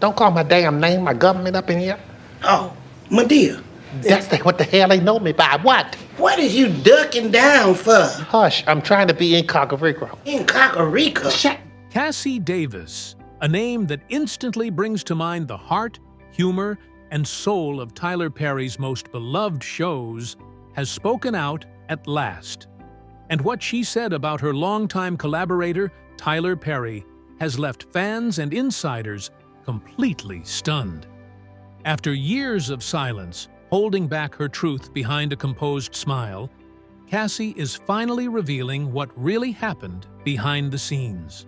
Don't call my damn name, my government up in here. Oh, Medea. That's what the hell they know me by. What? What is you ducking down for? Hush, I'm trying to be incognito. Incognito? Shut. Cassi Davis, a name that instantly brings to mind the heart, humor, and soul of Tyler Perry's most beloved shows, has spoken out at last. And what she said about her longtime collaborator, Tyler Perry, has left fans and insiders completely stunned. After years of silence, holding back her truth behind a composed smile, Cassi is finally revealing what really happened behind the scenes.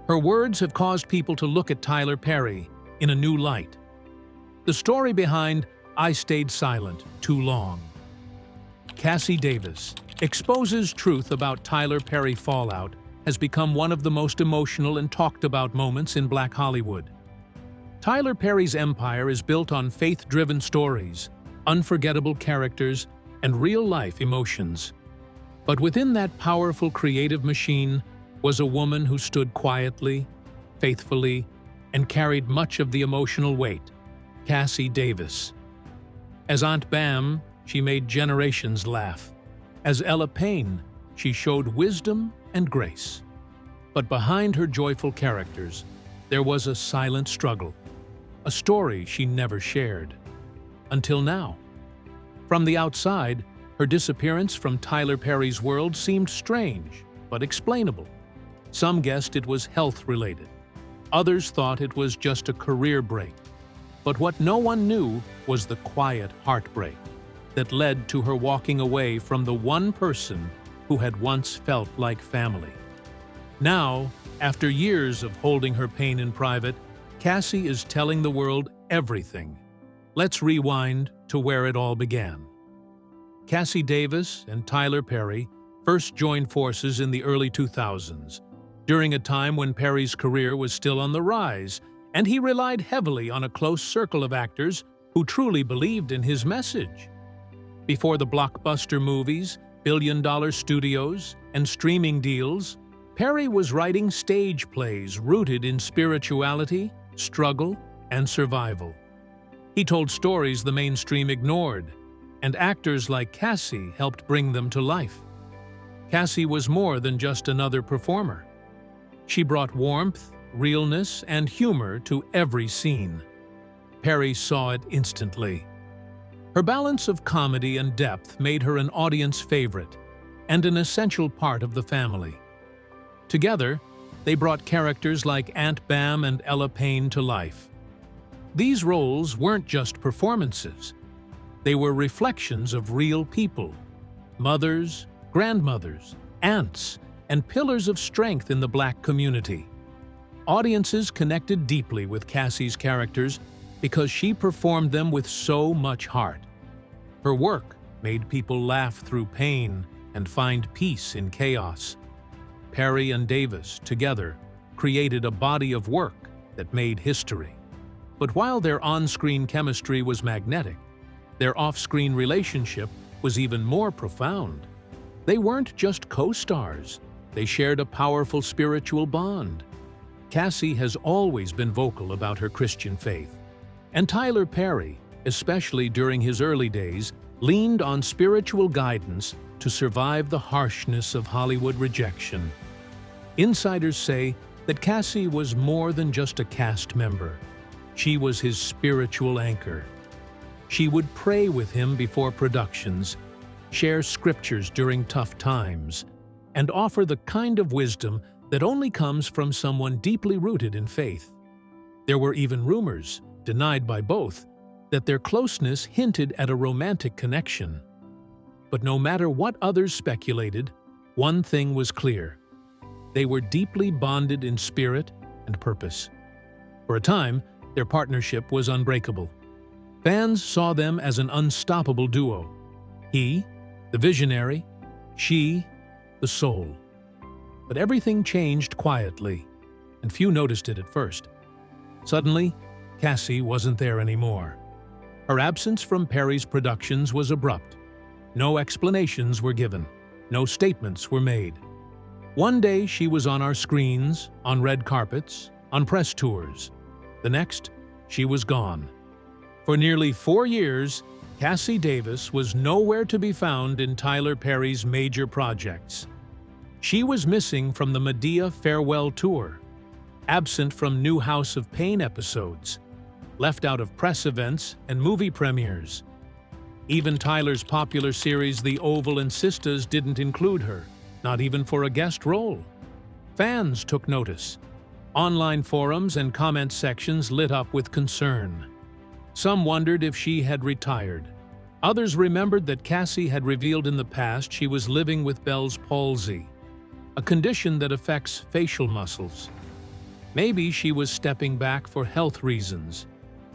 Her words have caused people to look at Tyler Perry in a new light. The story behind I Stayed Silent Too Long. Cassi Davis exposes truth about Tyler Perry fallout has become one of the most emotional and talked about moments in Black Hollywood. Tyler Perry's empire is built on faith-driven stories, unforgettable characters, and real-life emotions. But within that powerful creative machine was a woman who stood quietly, faithfully, and carried much of the emotional weight, Cassi Davis. As Aunt Bam, she made generations laugh. As Ella Payne, she showed wisdom and grace. But behind her joyful characters, there was a silent struggle, a story she never shared. Until now. From the outside, her disappearance from Tyler Perry's world seemed strange, but explainable. Some guessed it was health-related. Others thought it was just a career break. But what no one knew was the quiet heartbreak that led to her walking away from the one person who had once felt like family. Now, after years of holding her pain in private, Cassi is telling the world everything. Let's rewind to where it all began. Cassi Davis and Tyler Perry first joined forces in the early 2000s, during a time when Perry's career was still on the rise, and he relied heavily on a close circle of actors who truly believed in his message. Before the blockbuster movies, billion-dollar studios, and streaming deals, Perry was writing stage plays rooted in spirituality, struggle, and survival. He told stories the mainstream ignored, and actors like Cassi helped bring them to life. Cassi was more than just another performer. She brought warmth, realness, and humor to every scene. Perry saw it instantly. Her balance of comedy and depth made her an audience favorite and an essential part of the family. Together, they brought characters like Aunt Bam and Ella Payne to life. These roles weren't just performances. They were reflections of real people, mothers, grandmothers, aunts, and pillars of strength in the Black community. Audiences connected deeply with Cassi's characters because she performed them with so much heart. Her work made people laugh through pain and find peace in chaos. Perry and Davis, together, created a body of work that made history. But while their on-screen chemistry was magnetic, their off-screen relationship was even more profound. They weren't just co-stars. They shared a powerful spiritual bond. Cassi has always been vocal about her Christian faith. And Tyler Perry, especially during his early days, leaned on spiritual guidance to survive the harshness of Hollywood rejection. Insiders say that Cassi was more than just a cast member. She was his spiritual anchor. She would pray with him before productions, share scriptures during tough times, and offer the kind of wisdom that only comes from someone deeply rooted in faith. There were even rumors, denied by both, that their closeness hinted at a romantic connection. But no matter what others speculated, one thing was clear. They were deeply bonded in spirit and purpose. For a time, their partnership was unbreakable. Fans saw them as an unstoppable duo. He, the visionary, she, the soul. But everything changed quietly, and few noticed it at first. Suddenly, Cassi wasn't there anymore. Her absence from Perry's productions was abrupt. No explanations were given. No statements were made. One day she was on our screens, on red carpets, on press tours. The next, she was gone. For nearly 4 years, Cassi Davis was nowhere to be found in Tyler Perry's major projects. She was missing from the Madea farewell tour, absent from new House of Pain episodes, left out of press events and movie premieres. Even Tyler's popular series The Oval and Sisters didn't include her, not even for a guest role. Fans took notice. Online forums and comment sections lit up with concern. Some wondered if she had retired. Others remembered that Cassi had revealed in the past she was living with Bell's palsy, a condition that affects facial muscles. Maybe she was stepping back for health reasons,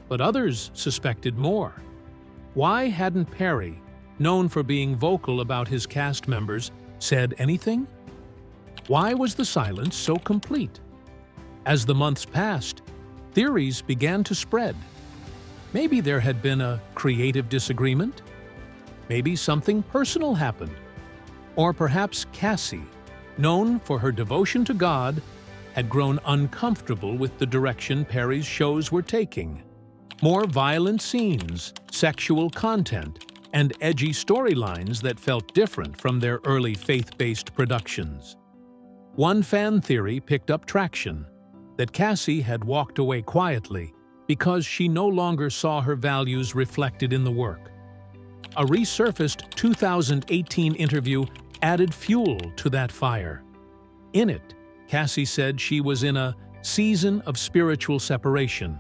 but others suspected more. Why hadn't Perry, known for being vocal about his cast members, said anything? Why was the silence so complete? As the months passed, theories began to spread. Maybe there had been a creative disagreement. Maybe something personal happened. Or perhaps Cassi, known for her devotion to God, had grown uncomfortable with the direction Perry's shows were taking. More violent scenes, sexual content, and edgy storylines that felt different from their early faith-based productions. One fan theory picked up traction, that Cassi had walked away quietly because she no longer saw her values reflected in the work. A resurfaced 2018 interview added fuel to that fire. In it, Cassi said she was in a season of spiritual separation.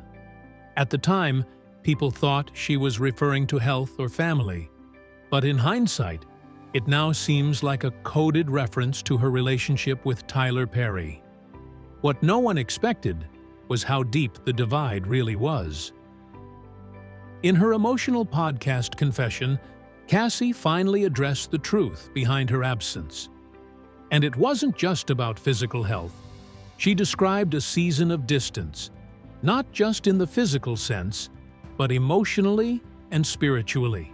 At the time, people thought she was referring to health or family, but in hindsight, it now seems like a coded reference to her relationship with Tyler Perry. What no one expected was how deep the divide really was. In her emotional podcast confession, Cassi finally addressed the truth behind her absence. And it wasn't just about physical health. She described a season of distance, not just in the physical sense, but emotionally and spiritually.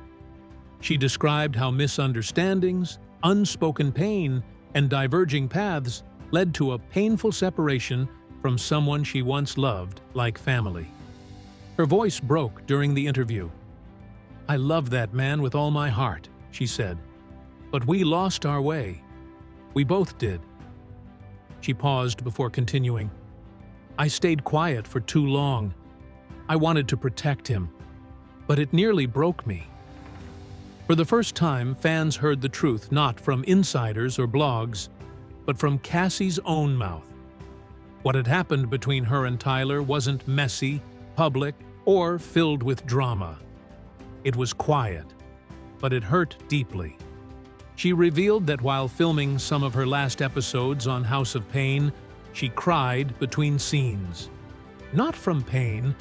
She described how misunderstandings, unspoken pain, and diverging paths led to a painful separation from someone she once loved like family. Her voice broke during the interview. "I love that man with all my heart," she said, "but we lost our way. We both did." She paused before continuing. "I stayed quiet for too long. I wanted to protect him, but it nearly broke me." For the first time, fans heard the truth not from insiders or blogs, but from Cassi's own mouth. What had happened between her and Tyler wasn't messy, public, or filled with drama. It was quiet, but it hurt deeply. She revealed that while filming some of her last episodes on House of Pain, she cried between scenes. Not from pain,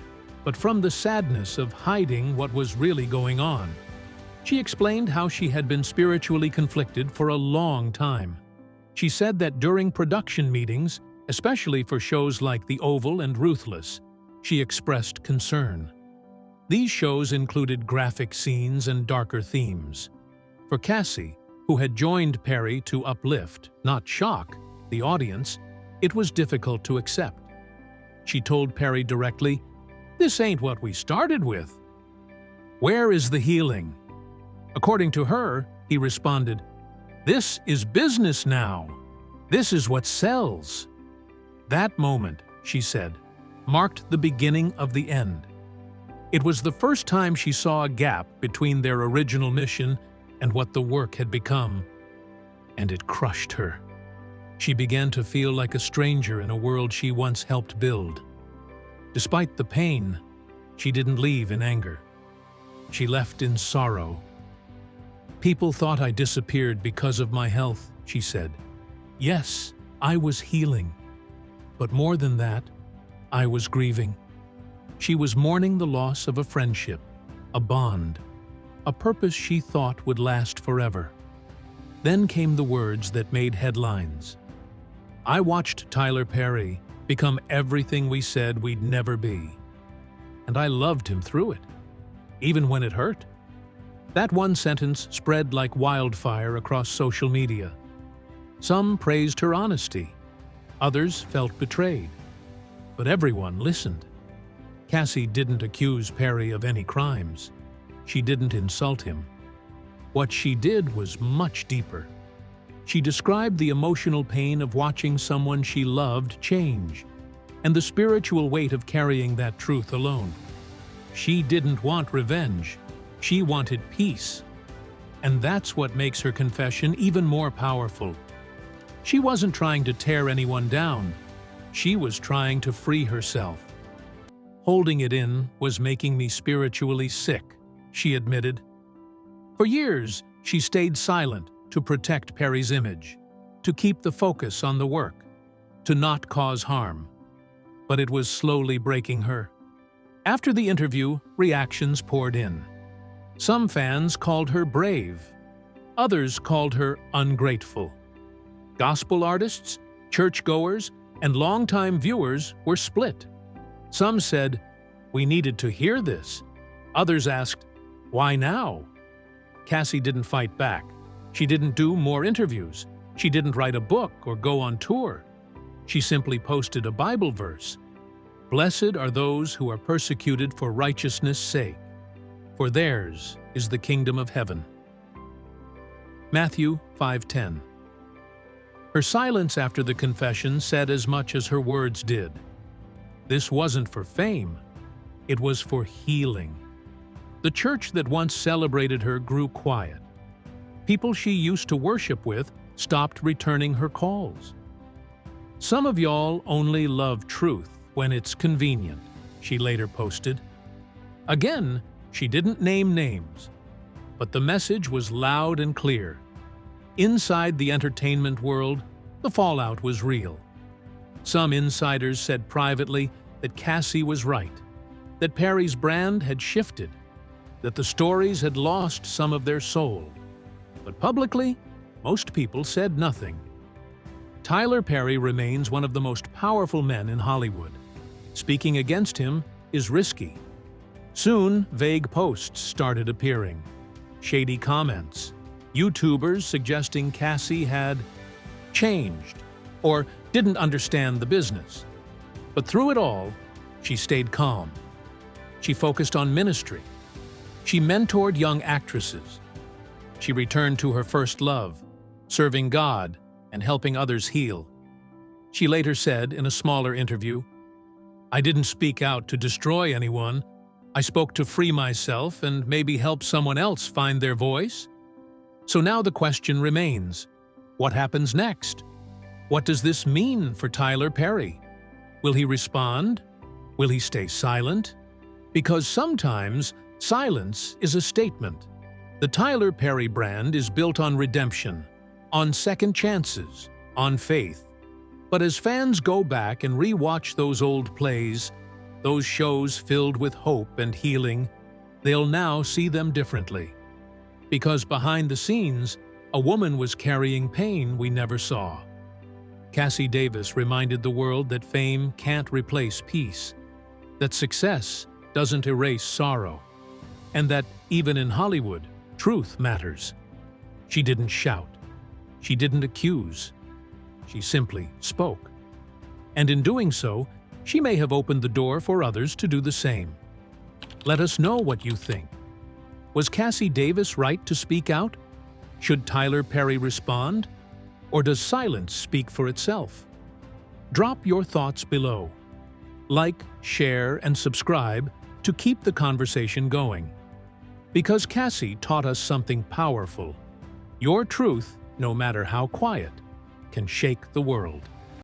but from the sadness of hiding what was really going on. She explained how she had been spiritually conflicted for a long time. She said that during production meetings, especially for shows like The Oval and Ruthless, she expressed concern. These shows included graphic scenes and darker themes. For Cassi, who had joined Perry to uplift, not shock, the audience, it was difficult to accept. She told Perry directly, "This ain't what we started with. Where is the healing?" According to her, he responded, "This is business now. This is what sells." That moment, she said, marked the beginning of the end. It was the first time she saw a gap between their original mission and what the work had become, and it crushed her. She began to feel like a stranger in a world she once helped build. Despite the pain, she didn't leave in anger. She left in sorrow. "People thought I disappeared because of my health," she said. "Yes, I was healing. But more than that, I was grieving." She was mourning the loss of a friendship, a bond, a purpose she thought would last forever. Then came the words that made headlines. "I watched Tyler Perry become everything we said we'd never be. And I loved him through it, even when it hurt." That one sentence spread like wildfire across social media. Some praised her honesty. Others felt betrayed. But everyone listened. Cassi didn't accuse Perry of any crimes. She didn't insult him. What she did was much deeper. She described the emotional pain of watching someone she loved change, and the spiritual weight of carrying that truth alone. She didn't want revenge. She wanted peace. And that's what makes her confession even more powerful. She wasn't trying to tear anyone down. She was trying to free herself. Holding it in was making me spiritually sick, she admitted. For years, she stayed silent to protect Perry's image, to keep the focus on the work, to not cause harm. But it was slowly breaking her. After the interview, reactions poured in. Some fans called her brave. Others called her ungrateful. Gospel artists, churchgoers, and longtime viewers were split. Some said, "We needed to hear this." Others asked, "Why now?" Cassi didn't fight back. She didn't do more interviews. She didn't write a book or go on tour. She simply posted a Bible verse. "Blessed are those who are persecuted for righteousness' sake, for theirs is the kingdom of heaven." Matthew 5:10. Her silence after the confession said as much as her words did. This wasn't for fame. It was for healing. The church that once celebrated her grew quiet. People she used to worship with stopped returning her calls. "Some of y'all only love truth when it's convenient," she later posted. Again, she didn't name names, but the message was loud and clear. Inside the entertainment world, the fallout was real. Some insiders said privately that Cassi was right, that Perry's brand had shifted, that the stories had lost some of their soul. But publicly, most people said nothing. Tyler Perry remains one of the most powerful men in Hollywood. Speaking against him is risky. Soon, vague posts started appearing, shady comments, YouTubers suggesting Cassi had changed or didn't understand the business. But through it all, she stayed calm. She focused on ministry. She mentored young actresses. She returned to her first love, serving God and helping others heal. She later said in a smaller interview, "I didn't speak out to destroy anyone. I spoke to free myself and maybe help someone else find their voice." So now the question remains, what happens next? What does this mean for Tyler Perry? Will he respond? Will he stay silent? Because sometimes silence is a statement. The Tyler Perry brand is built on redemption, on second chances, on faith. But as fans go back and re-watch those old plays, those shows filled with hope and healing, they'll now see them differently. Because behind the scenes, a woman was carrying pain we never saw. Cassi Davis reminded the world that fame can't replace peace, that success doesn't erase sorrow, and that even in Hollywood, truth matters. She didn't shout. She didn't accuse. She simply spoke. And in doing so, she may have opened the door for others to do the same. Let us know what you think. Was Cassi Davis right to speak out? Should Tyler Perry respond? Or does silence speak for itself? Drop your thoughts below. Like, share, and subscribe to keep the conversation going. Because Cassi taught us something powerful. Your truth, no matter how quiet, can shake the world.